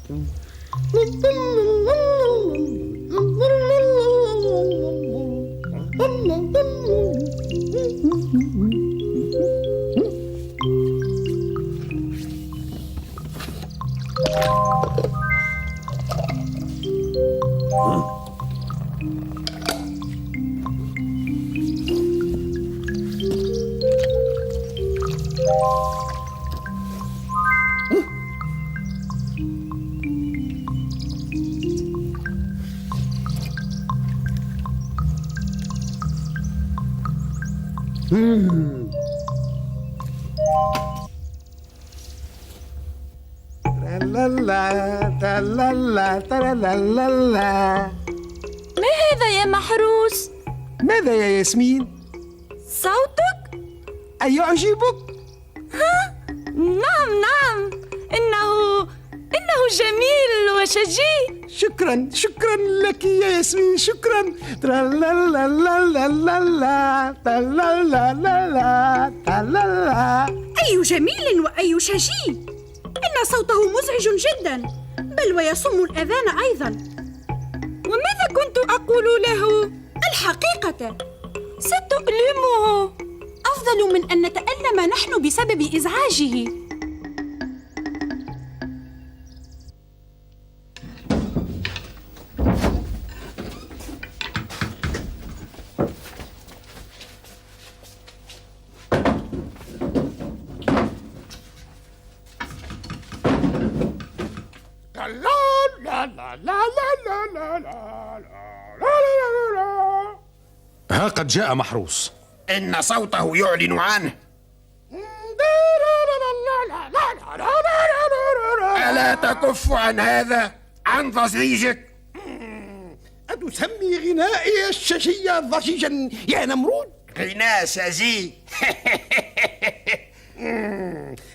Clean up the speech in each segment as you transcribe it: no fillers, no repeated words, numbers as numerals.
ما هذا يا محروس؟ ماذا يا ياسمين؟ صوتك؟ أيعجبك؟ نعم نعم، إنه جميل وشجي. شكرا لك يا ياسمين، شكرا. أي جميل وأي شجي، إن صوته مزعج جدا، بل ويصم الأذان أيضا. وماذا كنت أقول له؟ الحقيقة ستؤلمه. أفضل من أن نتألم نحن بسبب إزعاجه. ها قد جاء محروس. إن صوته يعلن عنه. ألا تكف عن هذا، عن ضجيجك؟ أتسمي غنائي الشجي ضجيجا يا نمرود؟ غناء شجي.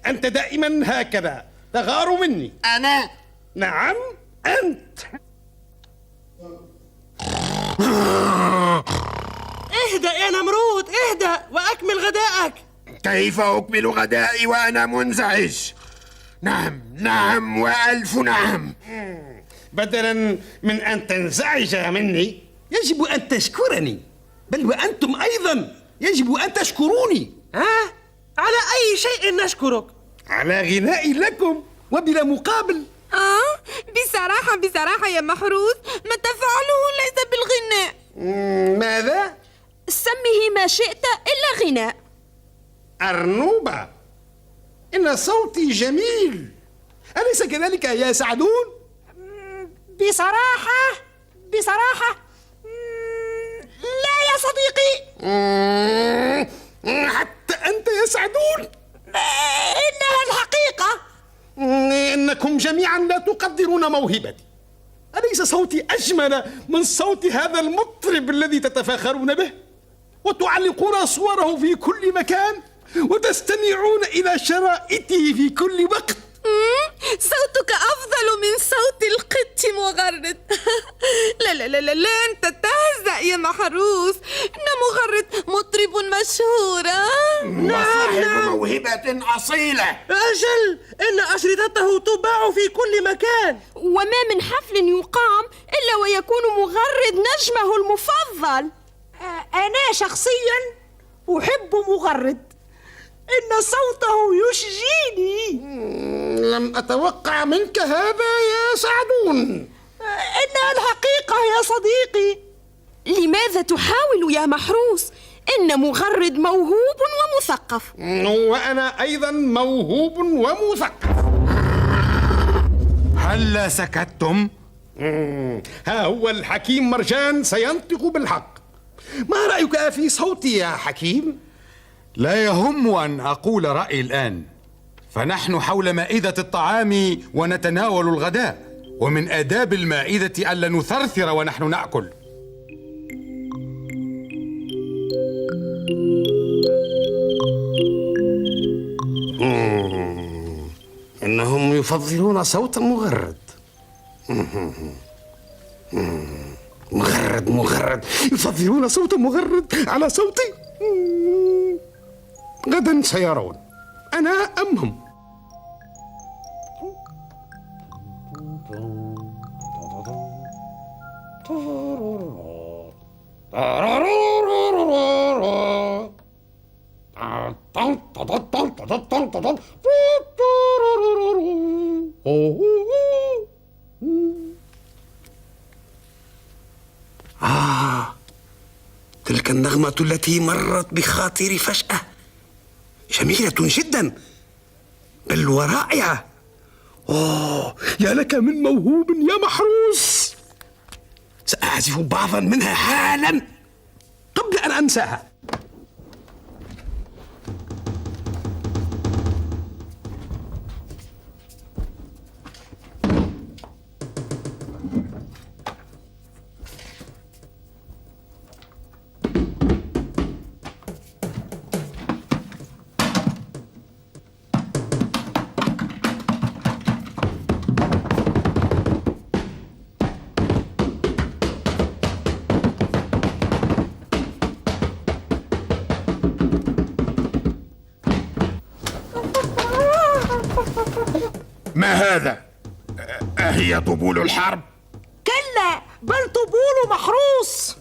أنت دائما هكذا تغار مني. أنا؟ نعم أنت. اهدأ يا نمرود، اهدأ وأكمل غداءك. كيف أكمل غدائي وأنا منزعج؟ نعم وألف نعم. بدلا من أن تنزعج مني يجب أن تشكرني، بل وأنتم أيضا يجب أن تشكروني. ها؟ على أي شيء نشكرك؟ على غنائي لكم وبلا مقابل. بصراحة يا محروس، ما تفعله ليس بالغناء. ماذا؟ سمه ما شئت إلا غناء. أرنوبة، إن صوتي جميل، أليس كذلك يا سعدون؟ بصراحة لا يا صديقي. حتى أنت يا سعدون؟ إنها الحقيقة. إنكم جميعا لا تقدرون موهبتي. أليس صوتي أجمل من صوت هذا المطرب الذي تتفاخرون به وتعلقون صوره في كل مكان وتستمعون إلى شرائطه في كل وقت؟ صوتك أفضل من صوت القط مغرد. لا أنت تهزأ يا محروس، إن مغرد مطرب مشهور. وصاحب موهبة أصيلة. أجل، إن أشرطته تباع في كل مكان، وما من حفل يقام إلا ويكون مغرد نجمه المفضل. أنا شخصيا أحب مغرد، إن صوته يشجيني. لم أتوقع منك هذا يا سعدون. إنها الحقيقة يا صديقي. لماذا تحاول يا محروس؟ إن مغرد موهوب ومثقف. وأنا أيضا موهوب ومثقف. هلا سكتتم؟ ها هو الحكيم مرجان سينطق بالحق. ما رأيك في صوتي يا حكيم؟ لا يهم أن أقول رأيي الآن، فنحن حول مائدة الطعام ونتناول الغداء، ومن آداب المائدة ألا نثرثر ونحن نأكل. إنهم يفضلون صوت مغرد. مغرد يفضلون صوت مغرد على صوتي. غدا سيرون، أنا أم هم. تلك النغمة التي مرت بخاطري فجأة جميلة جدا، بل ورائعة. يا لك من موهوب يا محروس. سأعزف بعضا منها حالا قبل أن أنساها. ما هذا؟ أهي طبول الحرب؟ كلا، بل طبول محروس.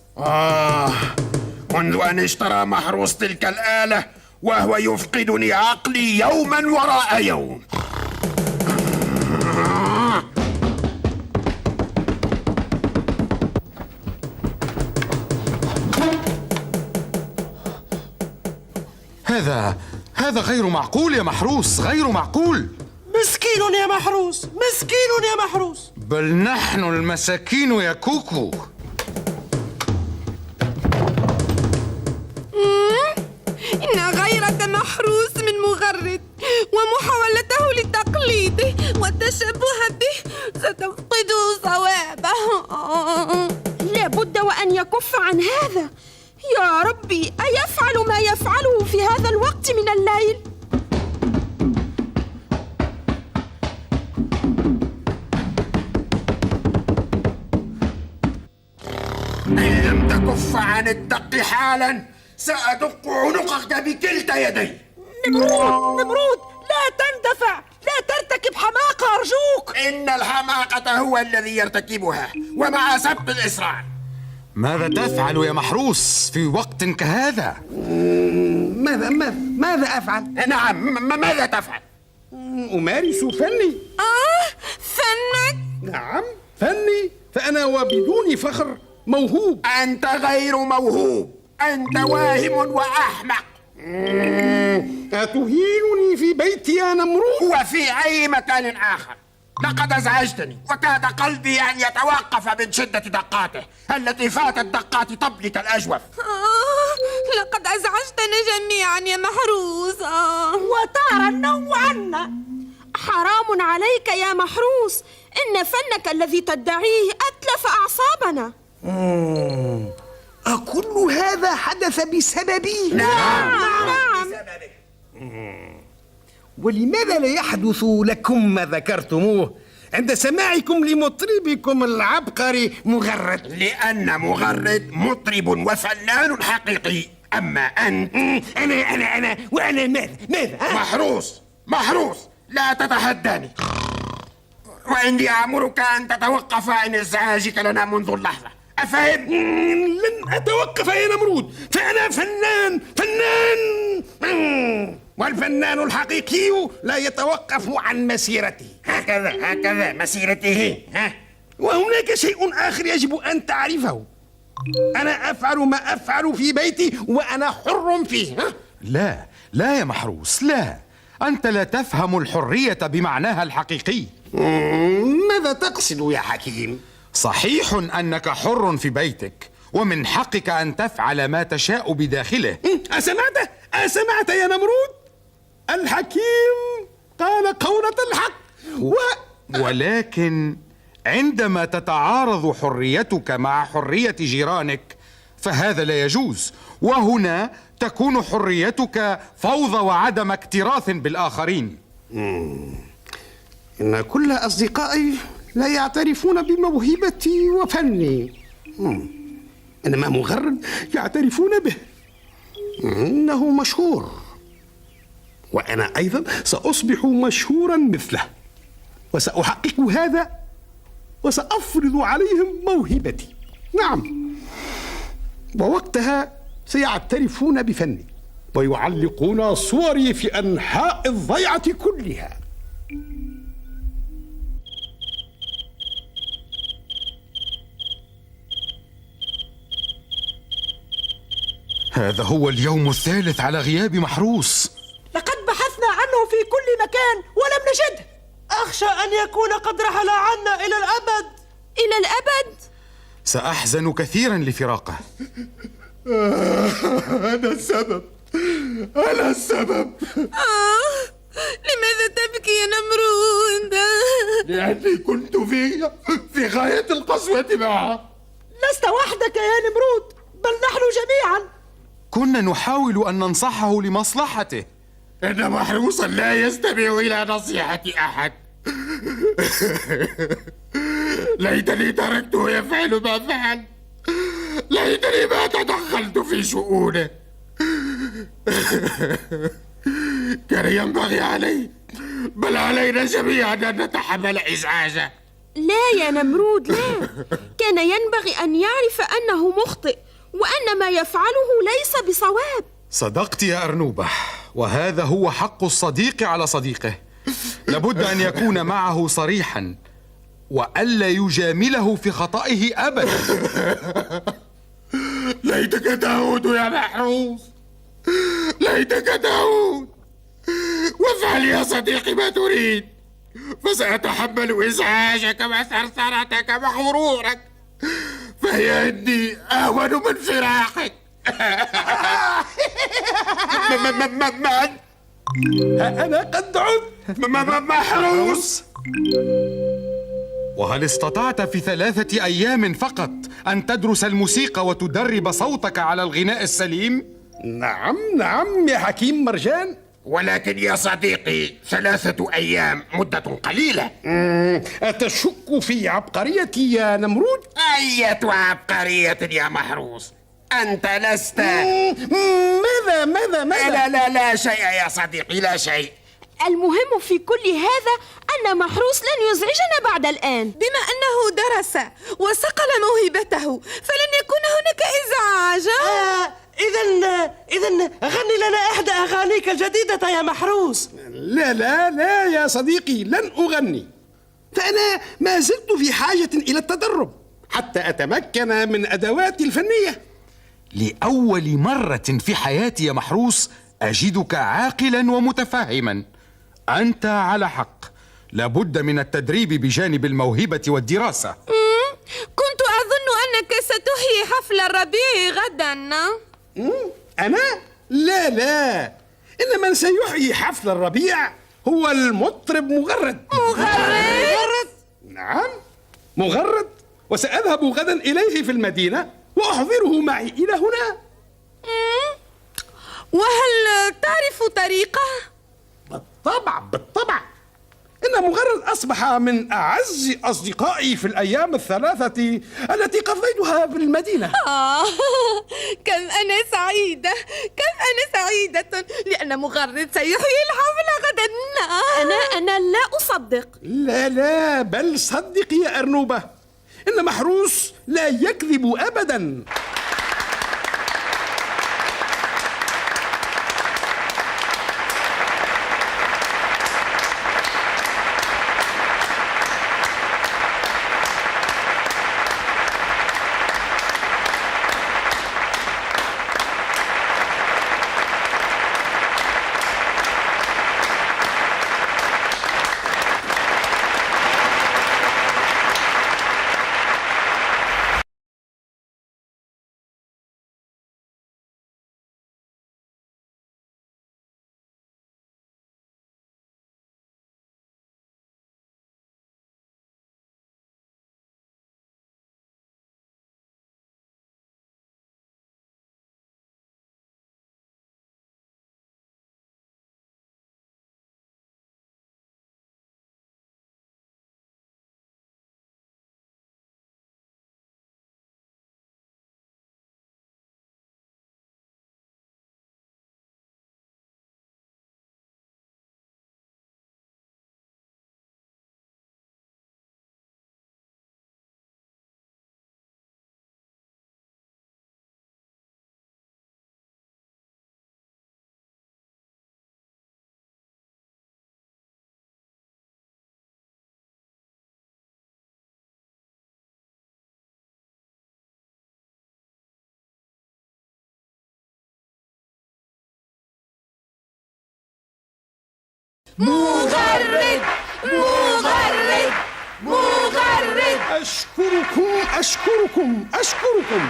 منذ أن اشترى محروس تلك الآلة وهو يفقدني عقلي يوما وراء يوم. هذا غير معقول يا محروس، غير معقول. مسكين يا محروس، مسكين يا محروس. بل نحن المساكين يا كوكو. إن غيرة محروس من مغرد ومحاولته لتقليده والتشبه به ستفقد صوابه. لا بد وأن يكف عن هذا. يا ربي، أيفعل ما يفعله في هذا الوقت من الليل؟ إن لم تكف عن الدق حالا سأدق عنقك بكلتا يدي. نمرود، لا تندفع، لا ترتكب حماقة أرجوك. إن الحماقة هو الذي يرتكبها ومع سبق الإسراع. ماذا تفعل يا محروس في وقت كهذا؟ ماذا أفعل؟ نعم، ماذا تفعل؟ أمارس فني. فنك؟ نعم، فني، فأنا وبدون فخر موهوب. أنت غير موهوب، أنت واهم وأحمق. أتهينني في بيتي يا نمرود؟ وفي أي مكان آخر. لقد أزعجتني وكاد قلبي أن يتوقف من شدة دقاته التي فاتت دقات طبلك الأجوف. لقد أزعجتنا جميعا يا محروس. وطار النوم عنا. حرام عليك يا محروس، إن فنك الذي تدعيه أتلف أعصابنا. أكل هذا حدث بسببي؟ نعم. بسببه. ولماذا لا يحدث لكم ما ذكرتموه عند سماعكم لمطربكم العبقري مغرد؟ لأن مغرد مطرب وفنان حقيقي، أما أنت أنا وأنا ماذا؟ محروس، لا تتحداني. وإني أمرك أن تتوقف عن إزعاجك لنا منذ اللحظة، أفهم؟ لن أتوقف يا نمرود، فأنا فنان. والفنان الحقيقي لا يتوقف عن مسيرته. هكذا مسيرته. وهناك شيء آخر يجب أن تعرفه. أنا أفعل ما أفعل في بيتي وأنا حر فيه. لا يا محروس، لا. أنت لا تفهم الحرية بمعناها الحقيقي. ماذا تقصد يا حكيم؟ صحيح أنك حر في بيتك، ومن حقك أن تفعل ما تشاء بداخله. أسمعت يا نمرود؟ الحكيم قال قولة الحق. ولكن عندما تتعارض حريتك مع حرية جيرانك فهذا لا يجوز، وهنا تكون حريتك فوضى وعدم اكتراث بالآخرين. إن كل أصدقائي لا يعترفون بموهبتي وفني، إنما مغرد يعترفون به. إنه مشهور، وأنا أيضا سأصبح مشهورا مثله، وسأحقق هذا وسأفرض عليهم موهبتي. نعم، ووقتها سيعترفون بفني ويعلقون صوري في أنحاء الضيعة كلها. هذا هو اليوم الثالث على غياب محروس. لقد بحثنا عنه في كل مكان ولم نجده. أخشى أن يكون قد رحل عنا إلى الأبد. إلى الأبد؟ سأحزن كثيرا لفراقه. أنا السبب، أنا السبب. لماذا تبكي يا نمرود؟ لأني كنت في غاية القسوة معه. لست وحدك يا نمرود، بل نحن جميعا. كنا نحاول أن ننصحه لمصلحته. إن محروسا لا يستمع إلى نصيحة أحد. ليتني تركته يفعل ما فعل، ليتني ما تدخلت في شؤونه. كان ينبغي علي، بل علينا جميعا أن نتحمل إزعاجه. لا يا نمرود، لا. كان ينبغي أن يعرف أنه مخطئ وأن ما يفعله ليس بصواب. صدقت يا أرنوبة، وهذا هو حق الصديق على صديقه. لابد أن يكون معه صريحا وألا يجامله في خطئه أبدا. ليتك تعود يا محروس، ليتك تعود. وافعل يا صديقي ما تريد، فسأتحمل إزعاجك وثرثرتك وحرورك، فهي عندي أهون من فراقك. أنا قد عدت محروس. وهل استطعت في 3 أيام فقط أن تدرس الموسيقى وتدرب صوتك على الغناء السليم؟ نعم نعم يا حكيم مرجان. ولكن يا صديقي 3 أيام مدة قليلة. أتشك في عبقريتي يا نمرود؟ أية عبقرية يا محروس، أنت لست. ماذا؟ لا شيء يا صديقي، لا شيء. المهم في كل هذا أن محروس لن يزعجنا بعد الآن. بما أنه درس وصقل موهبته فلن يكون هناك إزعاج. إذن غني لنا إحدى أغانيك الجديدة يا محروس. لا يا صديقي، لن أغني، فأنا ما زلت في حاجة إلى التدرب حتى أتمكن من أدواتي الفنية. لأول مرة في حياتي يا محروس أجدك عاقلا ومتفهما. أنت على حق، لابد من التدريب بجانب الموهبة والدراسة. كنت أظن أنك ستحيي حفل الربيع غدا. أنا؟ لا، إن من سيحيي حفل الربيع هو المطرب مغرد. مغرد؟ نعم، مغرد، وسأذهب غدا إليه في المدينة وأحضره معي إلى هنا. وهل تعرف طريقه؟ بالطبع، إن مغرد أصبح من أعز أصدقائي في الأيام الثلاثة التي قضيتها في المدينة. كم أنا سعيدة لأن مغرد سيحيي الحفل غدا. أنا لا أصدق. لا، بل صدق يا أرنوبة، إن محروس لا يكذب أبداً. مغرد مغرد مغرد. أشكركم أشكركم أشكركم.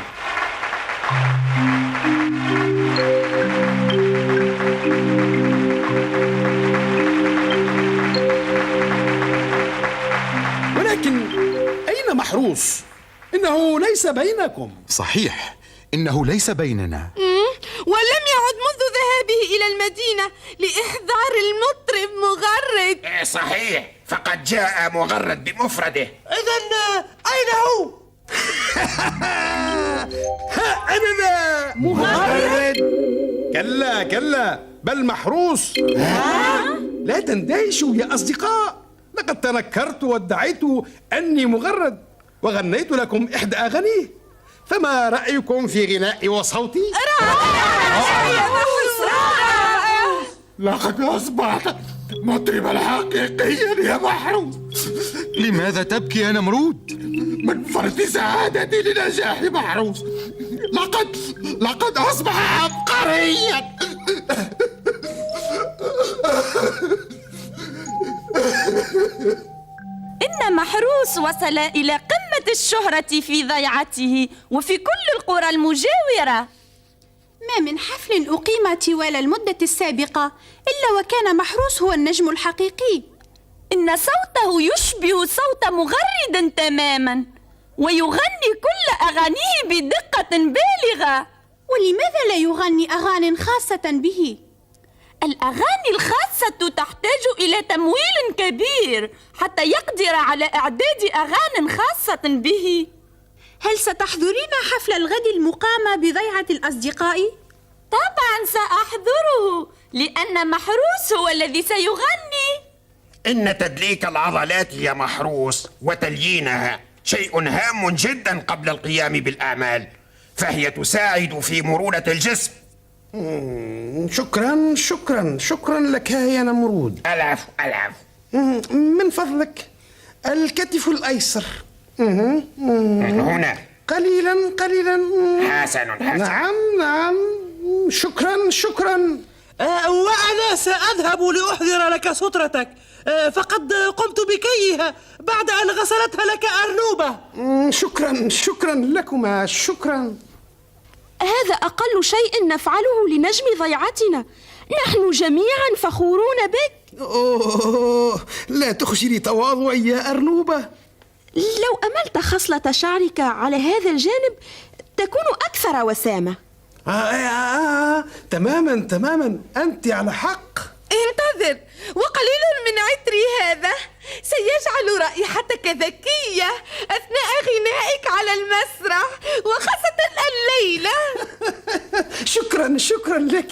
ولكن أين محروس؟ إنه ليس بينكم. صحيح، إنه ليس بيننا. ولم يعد منذ ذهابه إلى المدينة لإحضار المطرب مغرد. صحيح، فقد جاء مغرد بمفرده. إذن أين هو؟ ها أنا ذا مغرد. كلا كلا، بل محروس. لا تندهشوا يا أصدقاء، لقد تنكرت وادعيت أني مغرد وغنيت لكم إحدى أغانيه، فما رأيكم في غنائي وصوتي؟ لقد أصبحت مطربا حقيقيا يا محروس. لماذا تبكي يا نمرود؟ من فرط سعادتي لنجاح محروس لقد أصبح عبقريا. إن محروس وصل إلى قمة الشهرة في ضيعته وفي كل القرى المجاورة. ما من حفل أقيم طوال المدة السابقة إلا وكان محروس هو النجم الحقيقي. إن صوته يشبه صوت مغرد تماما، ويغني كل أغانيه بدقة بالغة. ولماذا لا يغني أغاني خاصة به؟ الأغاني الخاصة تحتاج إلى تمويل كبير حتى يقدر على إعداد أغاني خاصة به. هل ستحضرين حفل الغد المقام بضيعة الأصدقاء؟ طبعا سأحضره، لأن محروس هو الذي سيغني. إن تدليك العضلات يا محروس وتليينها شيء هام جدا قبل القيام بالأعمال، فهي تساعد في مرونة الجسم. شكرا شكرا شكرا لك يا نمرود. العفو العفو. من فضلك الكتف الأيسر. هنا قليلا قليلا. حسن حسن. نعم نعم، شكرا شكرا. وأنا سأذهب لأحضر لك سترتك، فقد قمت بكيها بعد أن غسلتها لك أرنوبة. شكرا شكرا لكما، شكرا. هذا أقل شيء نفعله لنجم ضيعتنا، نحن جميعا فخورون بك. أوه، لا تخجلي تواضعي يا أرنوبة. لو أملت خصلة شعرك على هذا الجانب تكون أكثر وسامة. تماما تماما، أنت على حق. انتظر، وقليل من عطري هذا سيجعل رائحتك ذكية أثناء غنائك على المسرح، وخاصة الليلة. شكرا شكرا لك.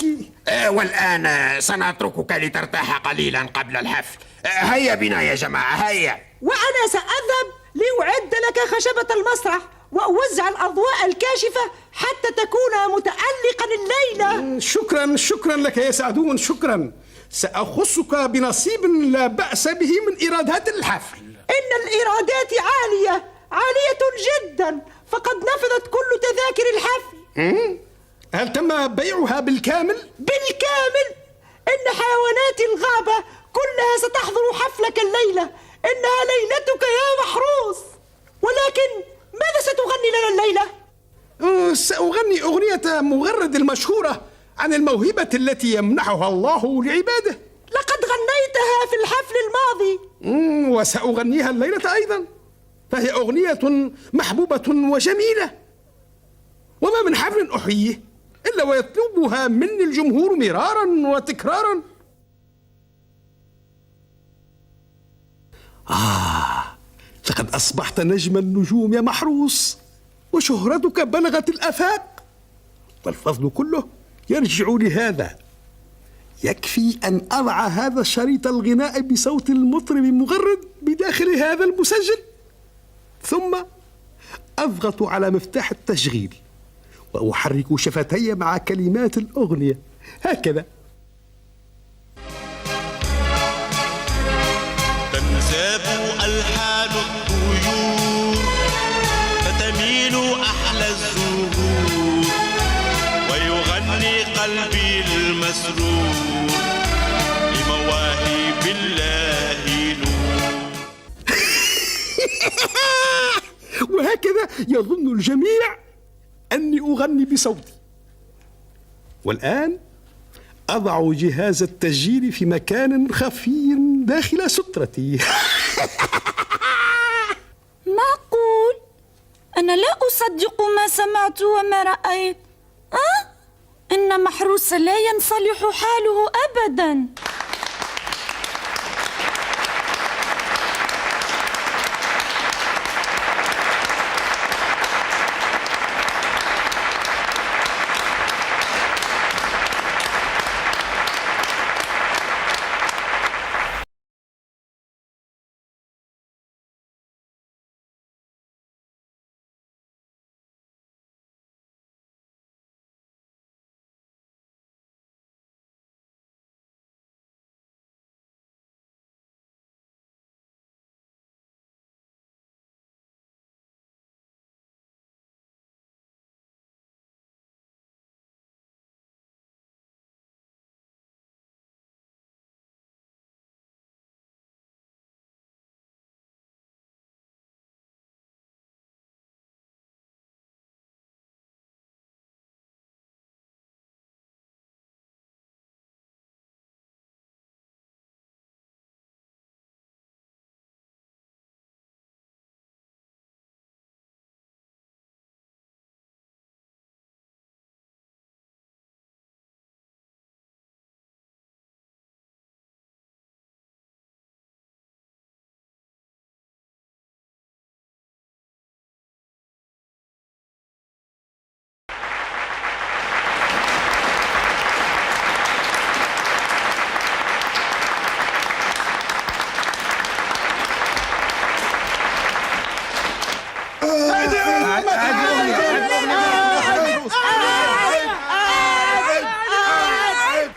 والآن سنتركك لترتاح قليلا قبل الحفل. هيا بنا يا جماعة، هيا. وأنا سأذهب لأعد لك خشبة المسرح وأوزع الأضواء الكاشفة حتى تكون متألقا الليلة. شكرا شكرا لك يا سعدون، شكرا. سأخصك بنصيب لا بأس به من إيرادات الحفل. إن الإيرادات عالية جدا، فقد نفذت كل تذاكر الحفل. هل تم بيعها بالكامل؟ بالكامل. إن حيوانات الغابة كلها ستحضر حفلك الليلة. إنها ليلتك يا محروس. ولكن ماذا ستغني لنا الليلة؟ سأغني أغنية مغرد المشهورة عن الموهبة التي يمنحها الله لعباده. لقد غنيتها في الحفل الماضي. وسأغنيها الليلة أيضا، فهي أغنية محبوبة وجميلة، وما من حفل أحييه إلا ويطلبها مني الجمهور مرارا وتكرارا. لقد أصبحت نجم النجوم يا محروس، وشهرتك بلغت الآفاق، والفضل كله يرجع لهذا. يكفي أن أضع هذا الشريط الغناء بصوت المطرب مغرد بداخل هذا المسجل، ثم أضغط على مفتاح التشغيل وأحرك شفتي مع كلمات الأغنية هكذا. تنساب ألحان الطيور فتميل أحلى الزهور، ويغني قلبي المسرور لمواهب وهكذا يظن الجميع أني أغني بصوتي. والآن أضع جهاز التسجيل في مكان خفي داخل سترتي. معقول؟ أنا لا أصدق ما سمعت وما رأيت. إن محروس لا ينصلح حاله أبداً.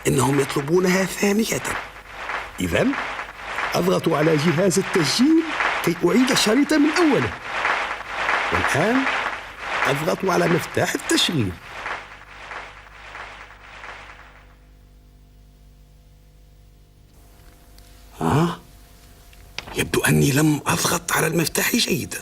إنهم يطلبونها ثانية. إذن أضغط على جهاز التسجيل كي أعيد الشريط من أوله. والآن أضغط على مفتاح التشغيل. يبدو أني لم أضغط على المفتاح جيدا.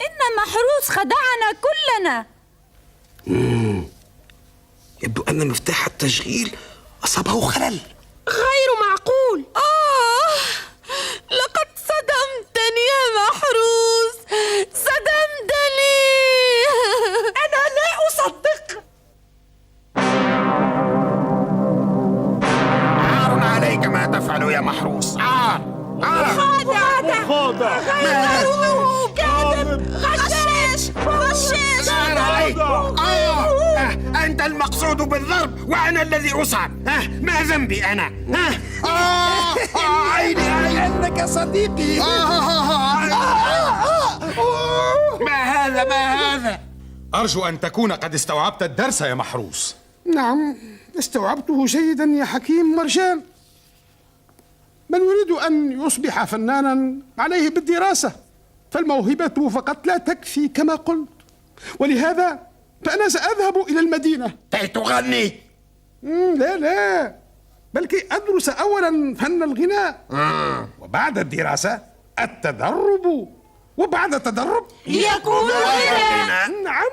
إن محروس خدعنا كلنا. يبدو أن مفتاح التشغيل أصابه خلل. غير معقول. لقد صدمتني يا محروس، صدمتني. أنا لا أصدق. عار عليك ما تفعل يا محروس. عار. خادع، كاذب، غشاش. عار عليك. أنت المقصود بالضرب وأنا الذي أصعب. ما ذنبي أنا؟ عيني أنك صديقي. ما هذا؟ أرجو أن تكون قد استوعبت الدرس يا محروس. نعم، استوعبته جيدا يا حكيم مرجان. من يريد أن يصبح فنانا عليه بالدراسة، فالموهبة فقط لا تكفي كما قلت. ولهذا فأنا سأذهب إلى المدينة كي تغني. لا، بل كي أدرس أولا فن الغناء، وبعد الدراسة التدرب، وبعد التدرب يكون غناء. نعم.